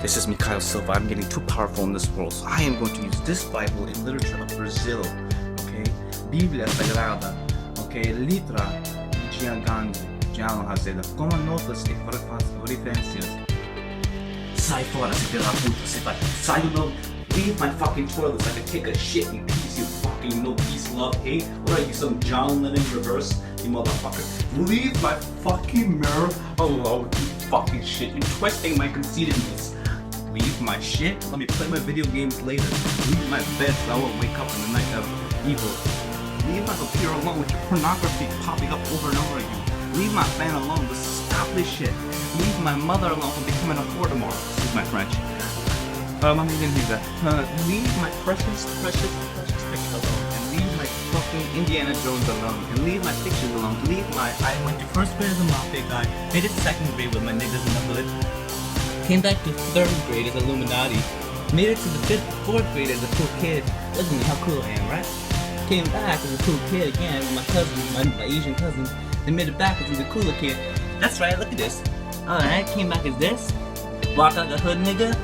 This is Mikhail Silva. I'm getting too powerful in this world, so I am going to use this Bible in literature of Brazil. Okay? Bíblia Sagrada. Okay? Letra de Giangango, Gianlo Hazeda. Como notas e referências. Sai fora, se pela puta, você vai. Sai do meu. Leave my fucking toilet so I can take a shit in peace, you fucking no peace, love, hate. What are you, some John Lennon reverse, you motherfucker? Leave my fucking mirror alone, you fucking shit. You're twisting my conceitedness. Leave my shit. Let me play my video games later. Leave my bed so I won't wake up in the night of evil. Leave my computer alone with your pornography popping up over and over again. Leave my fan alone. Just stop this shit. Leave my mother alone from becoming a whore tomorrow. Excuse my French. Mommy didn't do that. Leave my precious picture alone. And leave my fucking Indiana Jones alone. And leave my pictures alone. Leave my... I went to first grade as a mafia guy. Made it second grade with my niggas in the hood. Came back to third grade as Illuminati. Made it to the fourth grade as a cool kid. Look at me, how cool I am, right? Came back as a cool kid again with my cousins, my Asian cousins. They made it back as a cooler kid. That's right, look at this. Alright, came back as this. Walked like a hood nigga.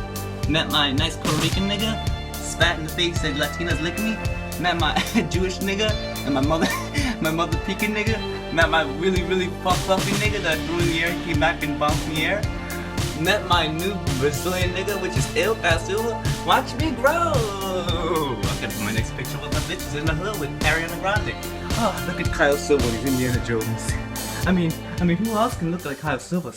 Met my nice Puerto Rican nigga. Spat in the face, said Latinas lick me. Met my Jewish nigga. And my mother Pekin nigga. Met my really fluffy nigga that I threw in the air, came back and bounced in the air. Met my new Brazilian nigga, which is Il Silva. Watch me grow! Okay, my next picture with my bitches in the hood with Ariana Grande. Oh, look at Kyle Silva, he's Indiana Jones. I mean, who else can look like Kyle Silva?